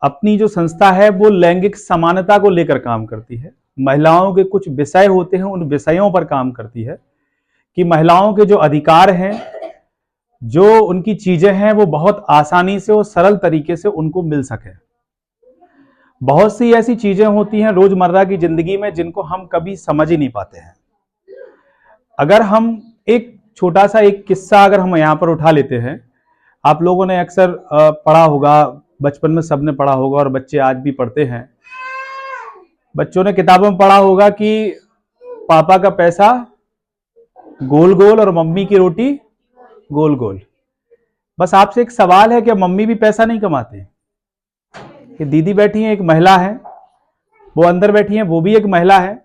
अपनी जो संस्था है वो लैंगिक समानता को लेकर काम करती है। महिलाओं के कुछ विषय होते हैं, उन विषयों पर काम करती है कि महिलाओं के जो अधिकार हैं, जो उनकी चीजें हैं, वो बहुत आसानी से और सरल तरीके से उनको मिल सके। बहुत सी ऐसी चीजें होती हैं रोजमर्रा की जिंदगी में जिनको हम कभी समझ ही नहीं पाते हैं। अगर हम एक छोटा सा एक किस्सा अगर हम यहां पर उठा लेते हैं, आप लोगों ने अक्सर पढ़ा होगा, बचपन में सबने पढ़ा होगा और बच्चे आज भी पढ़ते हैं। बच्चों ने किताबों में पढ़ा होगा कि पापा का पैसा गोल गोल और मम्मी की रोटी गोल गोल। बस आपसे एक सवाल है कि मम्मी भी पैसा नहीं कमाते? कि दीदी बैठी है, एक महिला है, वो अंदर बैठी है, वो भी एक महिला है।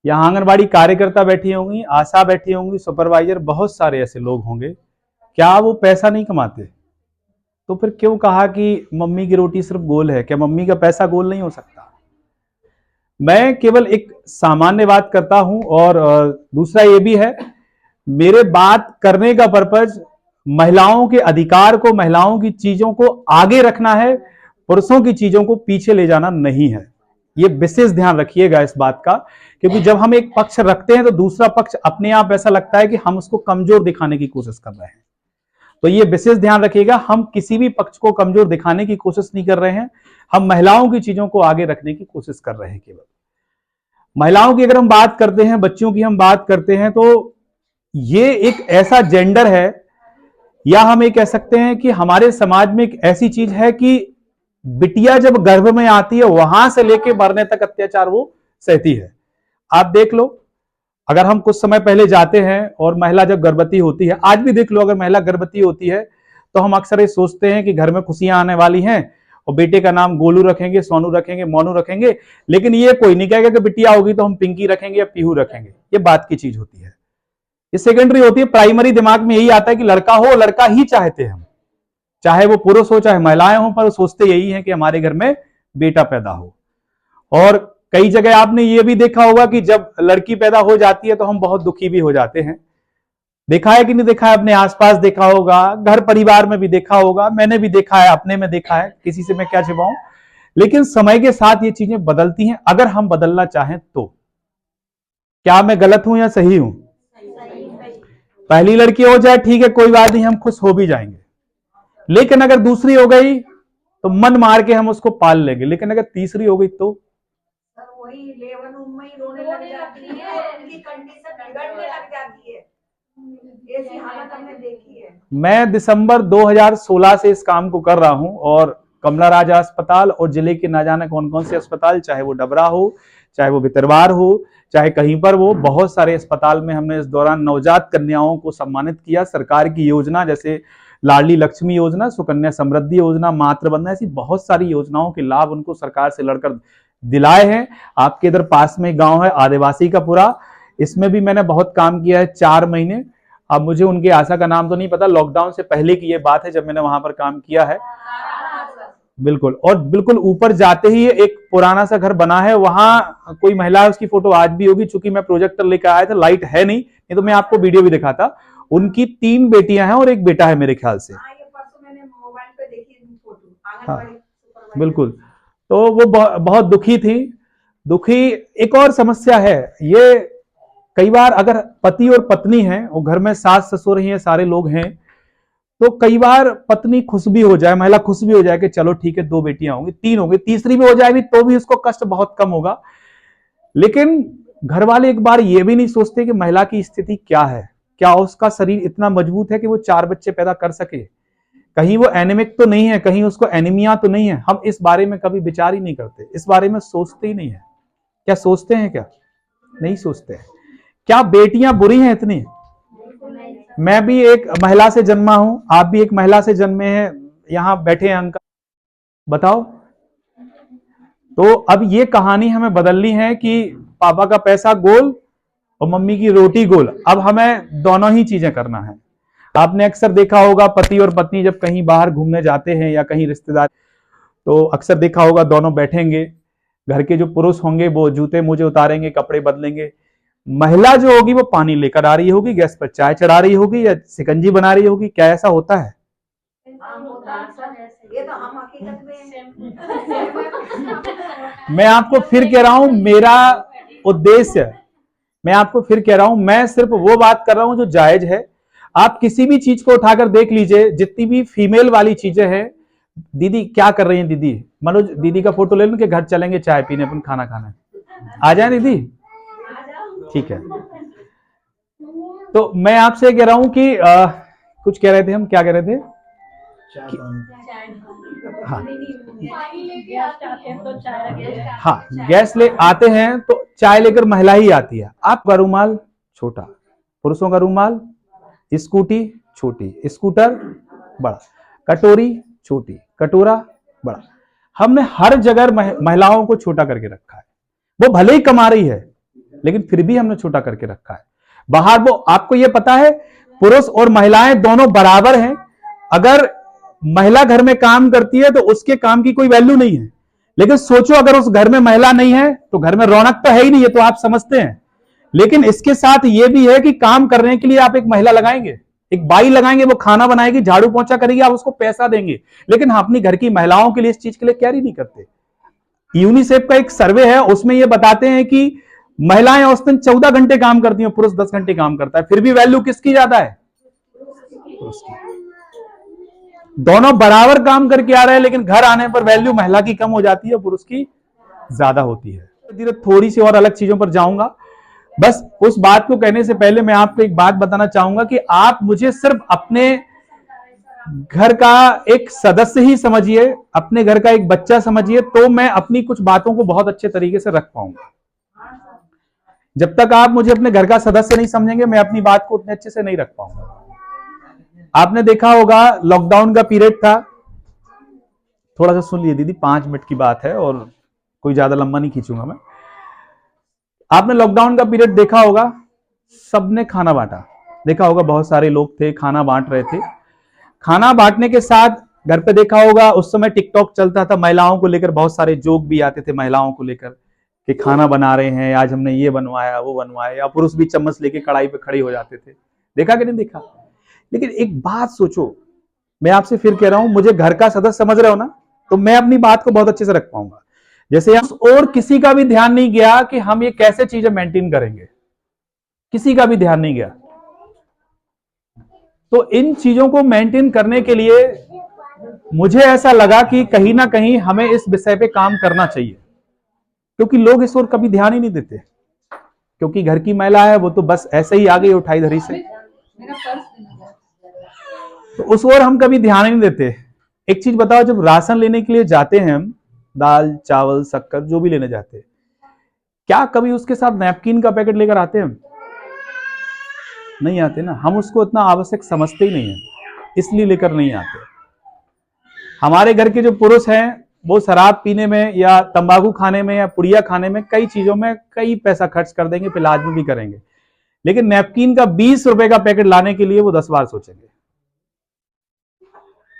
यहाँ आंगनबाड़ी कार्यकर्ता बैठी होंगी, आशा बैठी होंगी, सुपरवाइजर, बहुत सारे ऐसे लोग होंगे। क्या वो पैसा नहीं कमाते? तो फिर क्यों कहा कि मम्मी की रोटी सिर्फ गोल है? क्या मम्मी का पैसा गोल नहीं हो सकता? मैं केवल एक सामान्य बात करता हूं। और दूसरा ये भी है, मेरे बात करने का पर्पज महिलाओं के अधिकार को, महिलाओं की चीजों को आगे रखना है, पुरुषों की चीजों को पीछे ले जाना नहीं है। ये विशेष ध्यान रखिएगा इस बात का, क्योंकि जब हम एक पक्ष रखते हैं तो दूसरा पक्ष अपने आप ऐसा लगता है कि हम उसको कमजोर दिखाने की कोशिश कर रहे हैं। तो ये विशेष ध्यान रखिएगा, हम किसी भी पक्ष को कमजोर दिखाने की कोशिश नहीं कर रहे हैं, हम महिलाओं की चीजों को आगे रखने की कोशिश कर रहे हैं। केवल महिलाओं की अगर हम बात करते हैं, बच्चियों की हम बात करते हैं, तो ये एक ऐसा जेंडर है, या हम ये कह सकते हैं कि हमारे समाज में एक ऐसी चीज है कि बिटिया जब गर्भ में आती है वहां से लेके मरने तक अत्याचार वो सहती है। आप देख लो, अगर हम कुछ समय पहले जाते हैं और महिला जब गर्भवती होती है, आज भी देख लो, अगर महिला गर्भवती होती है तो हम अक्सर ये सोचते हैं कि घर में खुशियां आने वाली हैं और बेटे का नाम गोलू रखेंगे, सोनू रखेंगे, मोनू रखेंगे, लेकिन ये कोई नहीं कहेगा कि बिटिया होगी तो हम पिंकी रखेंगे या पीहू रखेंगे। ये बात की चीज होती है, ये सेकेंडरी होती है। प्राइमरी दिमाग में यही आता है कि लड़का हो, लड़का ही चाहते हैं हम, चाहे वो पुरुष हो चाहे महिलाएं हो, पर सोचते यही है कि हमारे घर में बेटा पैदा हो। और कई जगह आपने ये भी देखा होगा कि जब लड़की पैदा हो जाती है तो हम बहुत दुखी भी हो जाते हैं। देखा है कि नहीं देखा है? अपने आसपास देखा होगा, घर परिवार में भी देखा होगा, मैंने भी देखा है, अपने में देखा है, किसी से मैं क्या छिपाऊं। लेकिन समय के साथ ये चीजें बदलती हैं, अगर हम बदलना चाहें तो। क्या मैं गलत हूं या सही हूं? पहली लड़की हो जाए ठीक है, कोई बात नहीं, हम खुश हो भी जाएंगे। लेकिन अगर दूसरी हो गई तो मन मार के हम उसको पाल लेंगे। लेकिन अगर तीसरी हो गई तो वही लेवन में ही रोने लग जाती है, उनकी कंडीशन बिगड़ने लग जाती है। ऐसी हालत हमने देखी है। मैं दिसंबर 2016 से इस काम को कर रहा हूं, और कमला राजा अस्पताल और जिले के ना जाने कौन कौन से अस्पताल, चाहे वो डबरा हो, चाहे वो भितरवार हो, चाहे कहीं पर वो, बहुत सारे अस्पताल में हमने इस दौरान नवजात कन्याओं को सम्मानित किया। सरकार की योजना जैसे लाडली लक्ष्मी योजना, सुकन्या समृद्धि योजना, मातृवंदना, ऐसी बहुत सारी योजनाओं के लाभ उनको सरकार से लड़कर दिलाए हैं। आपके इधर पास में गांव है आदिवासी का पुरा, इसमें भी मैंने बहुत काम किया है 4 महीने। अब मुझे उनके आशा का नाम तो नहीं पता, लॉकडाउन से पहले की ये बात है जब मैंने वहां पर काम किया है। बिल्कुल, और बिल्कुल ऊपर जाते ही एक पुराना सा घर बना है, वहां कोई महिला है, उसकी फोटो आज भी होगी, चूंकि मैं प्रोजेक्टर लेकर आया था, लाइट है नहीं तो मैं आपको वीडियो भी दिखाता। उनकी 3 बेटियां हैं और एक बेटा है मेरे ख्याल से। हाँ बिल्कुल, तो वो बहुत दुखी थी। दुखी एक और समस्या है ये, कई बार अगर पति और पत्नी हैं और घर में सास ससुर हैं, सारे लोग हैं, तो कई बार पत्नी खुश भी हो जाए, महिला खुश भी हो जाए कि चलो ठीक है 2 बेटियां होंगी, 3 होंगी, तीसरी भी हो जाएगी तो भी उसको कष्ट बहुत कम होगा। लेकिन घर वाले एक बार ये भी नहीं सोचते कि महिला की स्थिति क्या है, क्या उसका शरीर इतना मजबूत है कि वो 4 बच्चे पैदा कर सके, कहीं वो एनीमिक तो नहीं है, कहीं उसको एनीमिया तो नहीं है। हम इस बारे में कभी विचार ही नहीं करते, इस बारे में सोचते ही नहीं है। क्या सोचते हैं? क्या नहीं सोचते हैं? क्या बेटियां बुरी हैं इतनी? मैं भी एक महिला से जन्मा हूं, आप भी एक महिला से जन्मे हैं, यहां बैठे हैं अंकल, बताओ। तो अब ये कहानी हमें बदलनी है कि पापा का पैसा गोल और मम्मी की रोटी गोल। अब हमें दोनों ही चीजें करना है। आपने अक्सर देखा होगा पति और पत्नी जब कहीं बाहर घूमने जाते हैं या कहीं रिश्तेदार, तो अक्सर देखा होगा दोनों बैठेंगे, घर के जो पुरुष होंगे वो जूते मोजे उतारेंगे, कपड़े बदलेंगे, महिला जो होगी वो पानी लेकर आ रही होगी, गैस पर चाय चढ़ा रही होगी या शिकंजी बना रही होगी। क्या ऐसा होता है? ये तो हम हकीकत में हैं। मैं आपको फिर कह रहा हूं, मेरा उद्देश्य, मैं आपको फिर कह रहा हूं, मैं सिर्फ वो बात कर रहा हूं जो जायज है। आप किसी भी चीज को उठाकर देख लीजिए, जितनी भी फीमेल वाली चीजें हैं। दीदी क्या कर रही हैं? दीदी मनोज, दीदी का फोटो ले लो कि घर चलेंगे चाय पीने, अपन खाना खाना। आ जाए दीदी, ठीक है। तो मैं आपसे कह रहा हूं कि कुछ कह रहे थे हम, क्या कह रहे थे? हाँ हाँ, गैस ले आते हैं तो चाय लेकर महिला ही आती है। आपका रुमाल छोटा, पुरुषों का रुमाल, स्कूटी छोटी, स्कूटर बड़ा, कटोरी छोटी, कटोरा बड़ा। हमने हर जगह महिलाओं को छोटा करके रखा है। वो भले ही कमा रही है, लेकिन फिर भी हमने छोटा करके रखा है। बाहर वो, आपको ये पता है, पुरुष और महिलाएं दोनों बराबर हैं। अगर महिला घर में काम करती है तो उसके काम की कोई वैल्यू नहीं है, लेकिन सोचो अगर उस घर में महिला नहीं है तो घर में रौनक तो है ही नहीं, ये तो आप समझते हैं। लेकिन इसके साथ ये भी है कि काम करने के लिए आप एक महिला लगाएंगे, एक बाई लगाएंगे, वो खाना बनाएगी, झाड़ू पोंछा करेगी, आप उसको पैसा देंगे। लेकिन हम अपनी घर की महिलाओं के लिए इस चीज के लिए कैर ही नहीं करते। यूनिसेफ का एक सर्वे है, उसमें ये बताते हैं कि महिलाएं औसतन 14 घंटे काम करती हैं, पुरुष 10 घंटे काम करता है, फिर भी वैल्यू किसकी ज्यादा है? पुरुष की। दोनों बराबर काम करके आ रहे हैं, लेकिन घर आने पर वैल्यू महिला की कम हो जाती है, पुरुष की ज्यादा होती है। धीरे थोड़ी सी और अलग चीजों पर जाऊंगा। बस उस बात को कहने से पहले मैं आपको एक बात बताना चाहूंगा कि आप मुझे सिर्फ अपने घर का एक सदस्य ही समझिए, अपने घर का एक बच्चा समझिए, तो मैं अपनी कुछ बातों को बहुत अच्छे तरीके से रख पाऊंगा। जब तक आप मुझे अपने घर का सदस्य नहीं समझेंगे, मैं अपनी बात को उतने अच्छे से नहीं रख पाऊंगा। आपने देखा होगा लॉकडाउन का पीरियड था, थोड़ा सा सुन लिए दीदी, 5 मिनट की बात है और कोई ज्यादा लंबा नहीं खींचूंगा मैं। आपने लॉकडाउन का पीरियड देखा होगा, सबने खाना बांटा, देखा होगा बहुत सारे लोग थे, खाना बांट रहे थे। खाना बांटने के साथ घर पे देखा होगा उस समय टिकटॉक चलता था, महिलाओं को लेकर बहुत सारे जोक भी आते थे महिलाओं को लेकर कि खाना बना रहे हैं, आज हमने ये बनवाया वो बनवाया, या पुरुष भी चम्मच लेके कढ़ाई पे खड़े हो जाते थे। देखा कि नहीं देखा? लेकिन एक बात सोचो, मैं आपसे फिर कह रहा हूं, मुझे घर का सदस्य समझ रहे हो ना, तो मैं अपनी बात को बहुत अच्छे से रख पाऊंगा। जैसे और किसी का भी ध्यान नहीं गया कि हम ये कैसे चीजें मेंटेन करेंगे, किसी का भी ध्यान नहीं गया। तो इन चीजों को मेंटेन करने के लिए मुझे ऐसा लगा कि कहीं ना कहीं हमें इस विषय पे काम करना चाहिए, क्योंकि लोग इस ओर कभी ध्यान ही नहीं देते। क्योंकि घर की महिला है, वो तो बस ऐसे ही आ गई उठाई धरी से, तो उस ओर हम कभी ध्यान ही नहीं देते। एक चीज बताओ, जब राशन लेने के लिए जाते हैं हम, दाल चावल शक्कर जो भी लेने जाते हैं, क्या कभी उसके साथ नैपकिन का पैकेट लेकर आते हैं? नहीं आते ना, हम उसको इतना आवश्यक समझते ही नहीं है, इसलिए लेकर नहीं आते। हमारे घर के जो पुरुष हैं वो शराब पीने में या तंबाकू खाने में या पुड़िया खाने में, कई चीजों में कई पैसा खर्च कर देंगे, फिर इलाज में भी करेंगे, लेकिन नैपकिन का 20 रुपए का पैकेट लाने के लिए वो 10 बार सोचेंगे।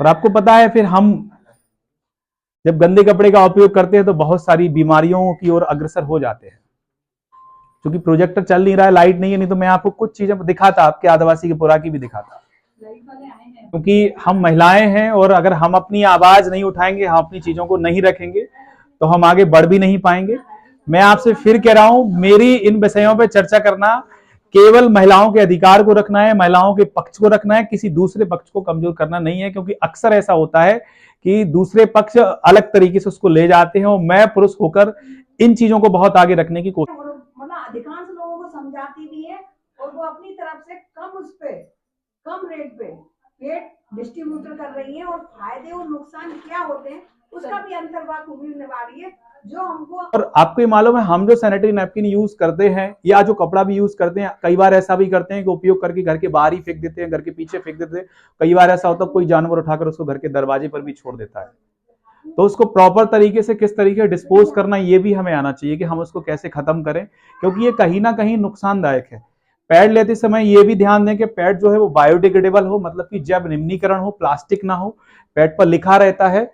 और आपको पता है, फिर हम जब गंदे कपड़े का उपयोग करते हैं तो बहुत सारी बीमारियों की ओर अग्रसर हो जाते हैं। क्योंकि प्रोजेक्टर चल नहीं रहा है, लाइट नहीं है, नहीं तो मैं आपको कुछ चीजें दिखाता, आपके आदिवासी के पुरा की भी दिखाता। क्योंकि हम महिलाएं हैं, और अगर हम अपनी आवाज नहीं उठाएंगे, हम अपनी चीजों को नहीं रखेंगे, तो हम आगे बढ़ भी नहीं पाएंगे। मैं आपसे फिर कह रहा हूं, मेरी इन विषयों पर चर्चा करना केवल महिलाओं के अधिकार को रखना है, महिलाओं के पक्ष को रखना है, किसी दूसरे पक्ष को कमजोर करना नहीं है। क्योंकि अक्सर ऐसा होता है कि दूसरे पक्ष अलग तरीके से उसको ले जाते हैं, और मैं पुरुष होकर इन चीजों को बहुत आगे रखने की कोशिश, मतलब अधिकांश लोगों को समझाती भी है, और वो अपनी तरफ से कम उस पे, कम रेट पे पेट डिस्ट्रीब्यूटर कर रही है, और फायदे और नुकसान क्या होते हैं उसका भी अंतर्वाक निभा रही है, जो हमको। और आपको ये मालूम है, हम जो सैनिटरी नैपकिन यूज करते हैं या जो कपड़ा भी यूज करते हैं, कई बार ऐसा भी करते हैं कि उपयोग करके घर के बाहर ही फेंक देते हैं, घर के पीछे फेंक देते हैं। कई बार ऐसा होता है कोई जानवर उठाकर उसको घर के दरवाजे पर भी छोड़ देता है। तो उसको प्रॉपर तरीके से किस तरीके डिस्पोज करना, ये भी हमें आना चाहिए कि हम उसको कैसे खत्म करें, क्योंकि ये कहीं ना कहीं नुकसानदायक है। पैड लेते समय ये भी ध्यान दें कि पैड जो है वो बायोडिग्रेडेबल हो, मतलब कि जैव निम्नीकरण हो, प्लास्टिक ना हो। पैड पर लिखा रहता है,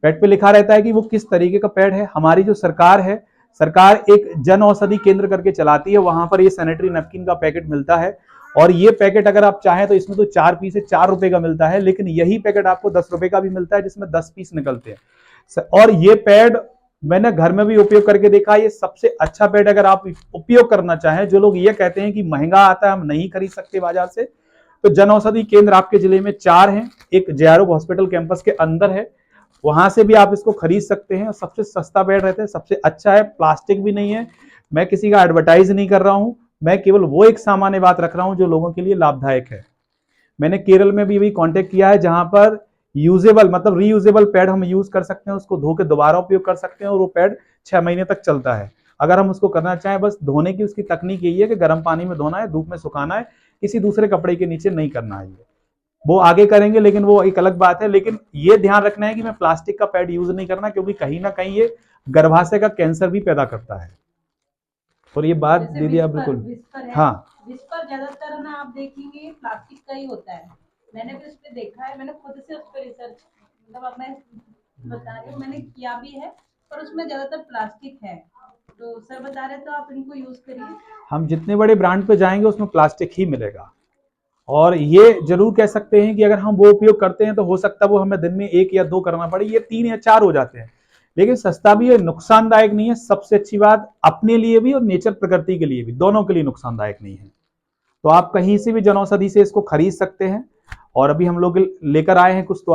पैड पे लिखा रहता है कि वो किस तरीके का पैड है। हमारी जो सरकार है, सरकार एक जन औषधि केंद्र करके चलाती है, वहां पर ये सैनिटरी नैपकिन का पैकेट मिलता है, और ये पैकेट अगर आप चाहें तो इसमें तो 4 पीस है, 4 रुपए का मिलता है, लेकिन यही पैकेट आपको 10 रुपए का भी मिलता है जिसमें 10 पीस निकलते हैं। और ये पैड मैंने घर में भी उपयोग करके देखा, ये सबसे अच्छा पैड अगर आप उपयोग करना चाहें। जो लोग ये कहते हैं कि महंगा आता है, हम नहीं खरीद सकते बाजार से, तो जन औषधि केंद्र आपके जिले में 4 हैं। एक जेआरओ हॉस्पिटल कैंपस के अंदर है, वहां से भी आप इसको खरीद सकते हैं। सबसे सस्ता पैड रहता है, सबसे अच्छा है, प्लास्टिक भी नहीं है। मैं किसी का एडवर्टाइज नहीं कर रहा हूं, मैं केवल वो एक सामान्य बात रख रहा हूं जो लोगों के लिए लाभदायक है। मैंने केरल में भी कांटेक्ट किया है, जहां पर यूजेबल मतलब रीयूजेबल पैड हम यूज कर सकते हैं, उसको धो के दोबारा उपयोग कर सकते हैं और वो पैड 6 महीने तक चलता है अगर हम उसको करना चाहें। बस धोने की उसकी तकनीक यही है कि गर्म पानी में धोना है, धूप में सुखाना है, किसी दूसरे कपड़े के नीचे नहीं करना है। वो आगे करेंगे, लेकिन वो एक अलग बात है। लेकिन ये ध्यान रखना है कि मैं प्लास्टिक का पैड यूज नहीं करना, क्योंकि कहीं ना कहीं ये गर्भाशय का कैंसर भी पैदा करता है। और ये बात दीदी आप बिल्कुल, हाँ विस्पर ज्यादातर ना आप देखेंगे प्लास्टिक का ही होता है। मैंने भी उस पर देखा है, मैंने खुद से उस पर रिसर्च, मतलब अब मैं बता रही हूँ, मैंने किया भी है, पर उसमें ज्यादातर प्लास्टिक है। तो सर बता रहे तो आप इनको यूज करिए। हम जितने बड़े ब्रांड पे जाएंगे उसमें प्लास्टिक ही मिलेगा। और ये जरूर कह सकते हैं कि अगर हम वो उपयोग करते हैं तो हो सकता है वो हमें दिन में 1 या 2 करना पड़े, ये 3 या 4 हो जाते हैं। लेकिन सस्ता भी है, नुकसानदायक नहीं है। सबसे अच्छी बात अपने लिए भी और नेचर प्रकृति के लिए भी, दोनों के लिए नुकसानदायक नहीं है। तो आप कहीं से भी जनौषधि से इसको खरीद सकते हैं। और अभी हम लोग लेकर आए हैं कुछ तो